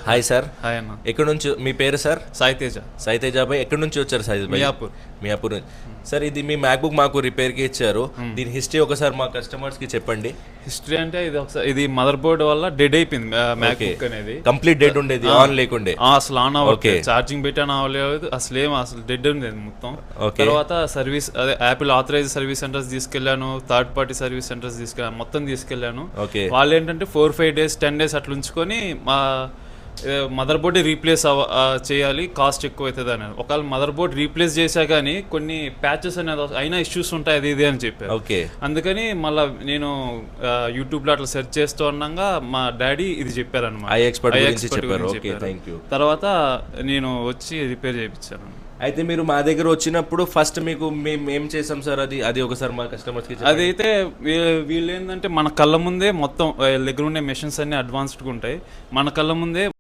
Hi sir. Hi అన్న. ఎక్కడి నుంచి మీ పేరు సార్? సాయితేజ. సాయితేజ భాయ్ ఎక్కడి నుంచి వచ్చారు? సాయితేజ భాయ్ మియాపూర్ నుంచి. సార్ ఇది మీ మ్యాక్బుక్ మాకు రిపేర్కి ఇచ్చారు, దీని హిస్టరీ ఒకసారి మా కస్టమర్స్కి చెప్పండి. హిస్టరీ అంటే ఇది మదర్ బోర్డ్ వల్ల డెడ్ అయిపోయింది మ్యాక్బుక్ అనేది. కంప్లీట్ డెడ్ ఉండేది, ఆన్ లేకుండే. అసలు ఆన్ అవ్వకే, ఛార్జింగ్ పెట్టాను అవ్వలేదు, అసలు డెడ్ ఉండేది మొత్తం. తర్వాత సర్వీస్ అదే యాపిల్ ఆథరైజ్ సర్వీస్ సెంటర్స్ తీసుకెళ్లాను, థర్డ్ పార్టీ సర్వీస్ సెంటర్స్ మొత్తం తీసుకెళ్లాను. వాళ్ళు ఏంటంటే 4-5 days 10 days అట్లా ఉంచుకొని మా మదర్ బోర్డ్ రీప్లేస్ చేయాలి, కాస్ట్ ఎక్కువ అవుతుంది అని. ఒకవేళ మదర్ బోర్డ్ రీప్లేస్ చేశా కానీ కొన్ని ప్యాచెస్ అనేది అయినా ఇష్యూస్ ఉంటాయి అది ఇది అని చెప్పారు. అందుకని మళ్ళీ నేను యూట్యూబ్లో అట్లా సెర్చ్ చేస్తూ ఉండగా మా డాడీ ఇది చెప్పారనమాట. తర్వాత నేను వచ్చి రిపేర్ చేయించాను. అయితే మీరు మా దగ్గర వచ్చినప్పుడు ఫస్ట్ మీకు మేము ఏం చేసాం సార్, అది ఒకసారి మా కస్టమర్స్కి. అదైతే వీళ్ళు ఏంటంటే మన కళ్ళ ముందే మొత్తం దగ్గర ఉండే మెషిన్స్ అన్ని అడ్వాన్స్డ్గా ఉంటాయి, మన కళ్ళ ముందే